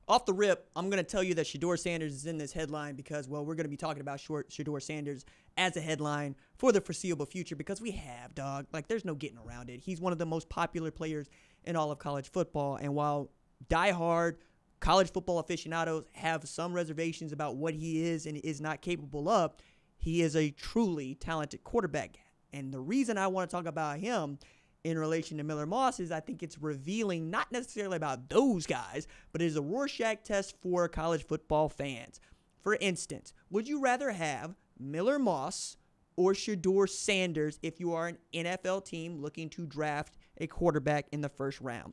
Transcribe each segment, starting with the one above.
Off the rip, I'm going to tell you that Shedeur Sanders is in this headline because, well, we're going to be talking about Shedeur Sanders as a headline for the foreseeable future because we have, dog. Like, there's no getting around it. He's one of the most popular players in all of college football. And while diehard college football aficionados have some reservations about what he is and is not capable of, he is a truly talented quarterback. And the reason I want to talk about him in relation to Miller Moss is I think it's revealing not necessarily about those guys, but it is a Rorschach test for college football fans. For instance, would you rather have Miller Moss or Shedeur Sanders if you are an NFL team looking to draft a quarterback in the first round?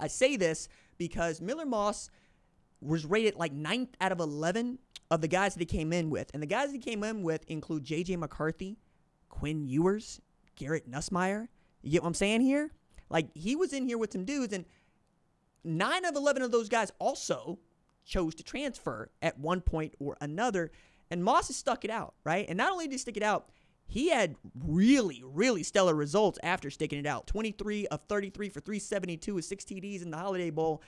I say this because Miller Moss was rated like 9th out of 11 of the guys that he came in with. And the guys that he came in with include J.J. McCarthy, Quinn Ewers, Garrett Nussmeier. You get what I'm saying here? Like, he was in here with some dudes, and 9 of 11 of those guys also chose to transfer at one point or another, and Moss has stuck it out, right? And not only did he stick it out, he had really, really stellar results after sticking it out. 23 of 33 for 372 with 6 TDs in the Holiday Bowl,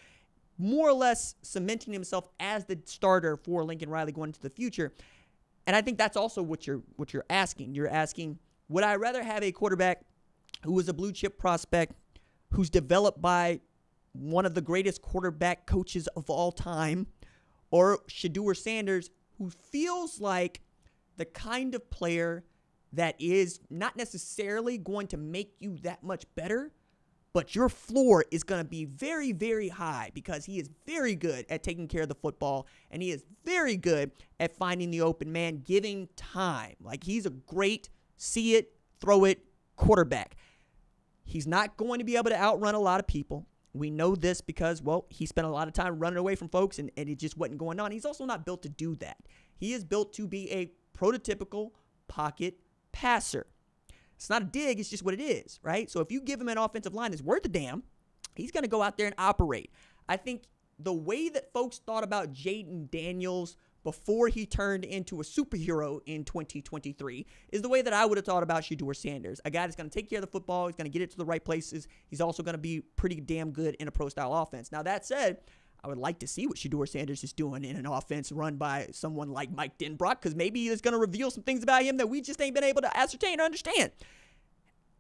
more or less cementing himself as the starter for Lincoln Riley going into the future. And I think that's also what you're asking. You're asking, would I rather have a quarterback who is a blue chip prospect, who's developed by one of the greatest quarterback coaches of all time, or Shedeur Sanders, who feels like the kind of player that is not necessarily going to make you that much better, but your floor is going to be very, very high because he is very good at taking care of the football, and he is very good at finding the open man, giving time. Like, he's a great see it, throw it quarterback. He's not going to be able to outrun a lot of people. We know this because, well, he spent a lot of time running away from folks, and it just wasn't going on. He's also not built to do that. He is built to be a prototypical pocket passer. It's not a dig, it's just what it is, right? So if you give him an offensive line that's worth a damn, he's going to go out there and operate. I think the way that folks thought about Jaden Daniels before he turned into a superhero in 2023 is the way that I would have thought about Shedeur Sanders. A guy that's going to take care of the football. He's going to get it to the right places. He's also going to be pretty damn good in a pro-style offense. Now, that said, I would like to see what Shedeur Sanders is doing in an offense run by someone like Mike Denbrock, because maybe it's going to reveal some things about him that we just ain't been able to ascertain or understand.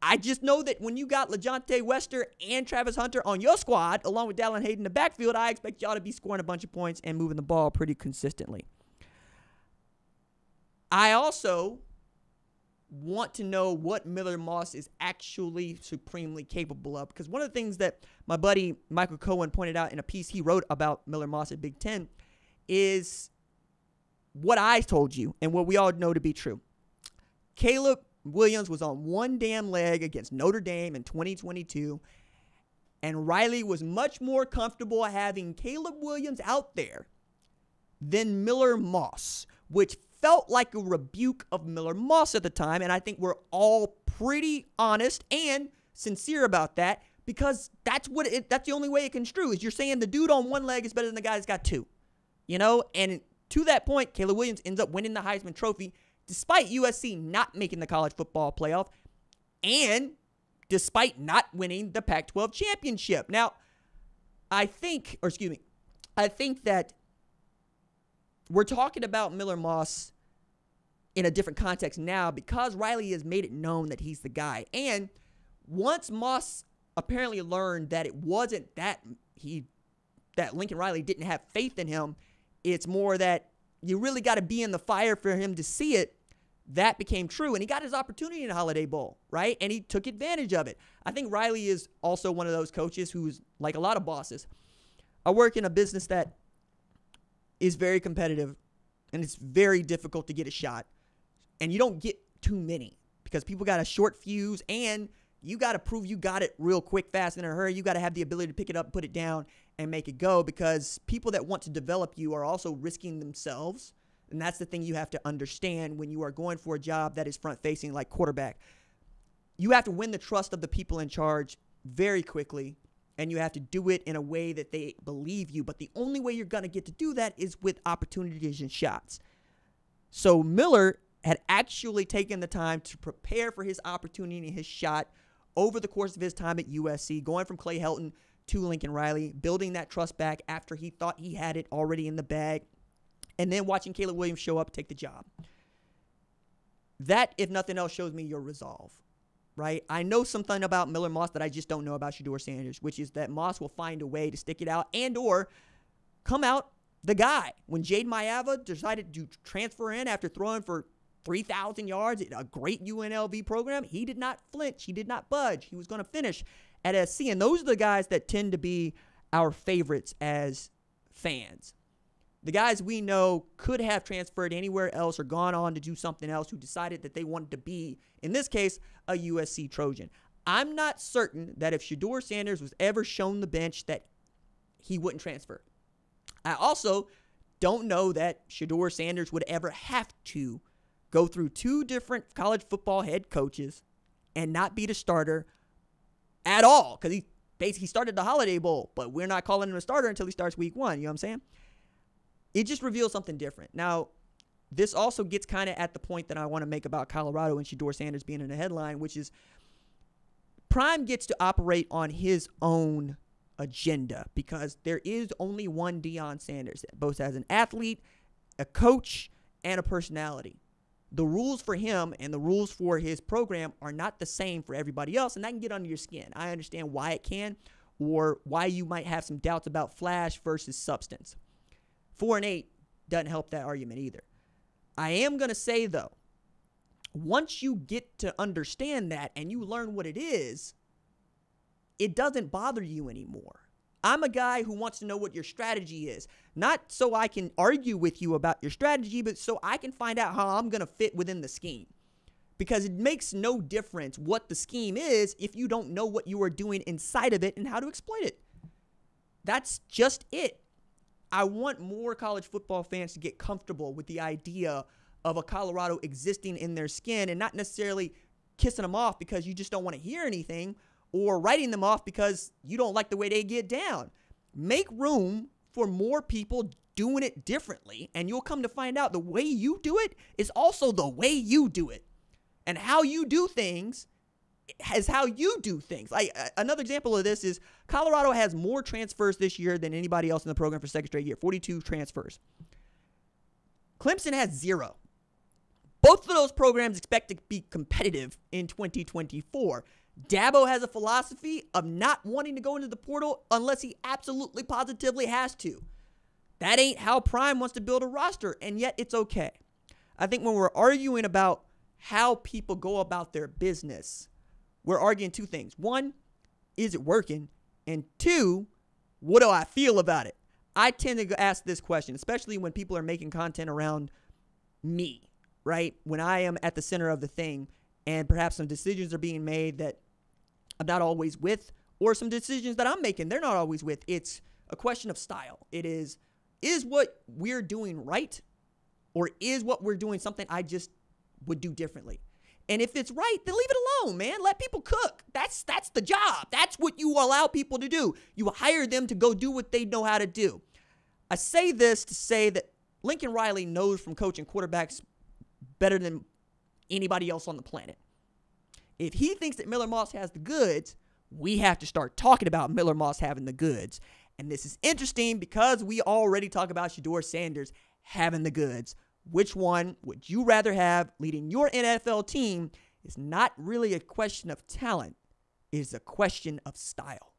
I just know that when you got LaJohntay Wester and Travis Hunter on your squad, along with Dallin Hayden in the backfield, I expect y'all to be scoring a bunch of points and moving the ball pretty consistently. I also want to know what Miller Moss is actually supremely capable of, because one of the things that my buddy Michael Cohen pointed out in a piece he wrote about Miller Moss at Big Ten is what I told you and what we all know to be true. Caleb Williams was on one damn leg against Notre Dame in 2022, and Riley was much more comfortable having Caleb Williams out there than Miller Moss, which felt like a rebuke of Miller Moss at the time, and I think we're all pretty honest and sincere about that, because that's the only way it can construe is you're saying the dude on one leg is better than the guy that's got two, you know? And to that point, Caleb Williams ends up winning the Heisman Trophy despite USC not making the college football playoff and despite not winning the Pac-12 championship. Now, I think that we're talking about Miller Moss in a different context now because Riley has made it known that he's the guy. And once Moss apparently learned that it wasn't that Lincoln Riley didn't have faith in him, it's more that you really got to be in the fire for him to see it. That became true, and he got his opportunity in the Holiday Bowl, right? And he took advantage of it. I think Riley is also one of those coaches who's, like a lot of bosses, I work in a business that is very competitive, and it's very difficult to get a shot. And you don't get too many because people got a short fuse, and you got to prove you got it real quick, fast, and in a hurry. You got to have the ability to pick it up, put it down, and make it go, because people that want to develop you are also risking themselves. And that's the thing you have to understand when you are going for a job that is front-facing like quarterback. You have to win the trust of the people in charge very quickly, and you have to do it in a way that they believe you. But the only way you're going to get to do that is with opportunities and shots. So Miller had actually taken the time to prepare for his opportunity and his shot over the course of his time at USC, going from Clay Helton to Lincoln Riley, building that trust back after he thought he had it already in the bag, and then watching Caleb Williams show up, take the job. That, if nothing else, shows me your resolve, right? I know something about Miller Moss that I just don't know about Shedeur Sanders, which is that Moss will find a way to stick it out and or come out the guy. When Jade Mayava decided to transfer in after throwing for 3,000 yards at a great UNLV program, he did not flinch. He did not budge. He was going to finish at SC. And those are the guys that tend to be our favorites as fans. The guys we know could have transferred anywhere else or gone on to do something else, who decided that they wanted to be, in this case, a USC Trojan. I'm not certain that if Shedeur Sanders was ever shown the bench that he wouldn't transfer. I also don't know that Shedeur Sanders would ever have to go through 2 different college football head coaches and not be the starter at all, because he basically started the Holiday Bowl, but we're not calling him a starter until he starts week 1. You know what I'm saying? It just reveals something different. Now, this also gets kind of at the point that I want to make about Colorado and Shedeur Sanders being in the headline, which is Prime gets to operate on his own agenda because there is only one Deion Sanders, both as an athlete, a coach, and a personality. The rules for him and the rules for his program are not the same for everybody else, and that can get under your skin. I understand why it can, or why you might have some doubts about flash versus substance. 4-8 doesn't help that argument either. I am going to say, though, once you get to understand that and you learn what it is, it doesn't bother you anymore. I'm a guy who wants to know what your strategy is, not so I can argue with you about your strategy, but so I can find out how I'm going to fit within the scheme. Because it makes no difference what the scheme is if you don't know what you are doing inside of it and how to exploit it. That's just it. I want more college football fans to get comfortable with the idea of a Colorado existing in their skin and not necessarily kissing them off because you just don't want to hear anything, or writing them off because you don't like the way they get down. Make room for more people doing it differently, and you'll come to find out the way you do it is also the way you do it. And how you do things is how you do things. Another example of this is Colorado has more transfers this year than anybody else in the program for second straight year, 42 transfers. Clemson has 0. Both of those programs expect to be competitive in 2024. Dabo has a philosophy of not wanting to go into the portal unless he absolutely positively has to. That ain't how Prime wants to build a roster, and yet it's okay. I think when we're arguing about how people go about their business, we're arguing 2 things. 1, is it working? And 2, what do I feel about it? I tend to ask this question, especially when people are making content around me, right? When I am at the center of the thing and perhaps some decisions are being made that I'm not always with, or some decisions that I'm making they're not always with. It's a question of style. It is what we're doing right, or is what we're doing something I just would do differently? And if it's right, then leave it alone, man. Let people cook. That's the job. That's what you allow people to do. You hire them to go do what they know how to do. I say this to say that Lincoln Riley knows from coaching quarterbacks better than anybody else on the planet. If he thinks that Miller Moss has the goods, we have to start talking about Miller Moss having the goods. And this is interesting because we already talk about Shedeur Sanders having the goods. Which one would you rather have leading your NFL team is not really a question of talent. It is a question of style.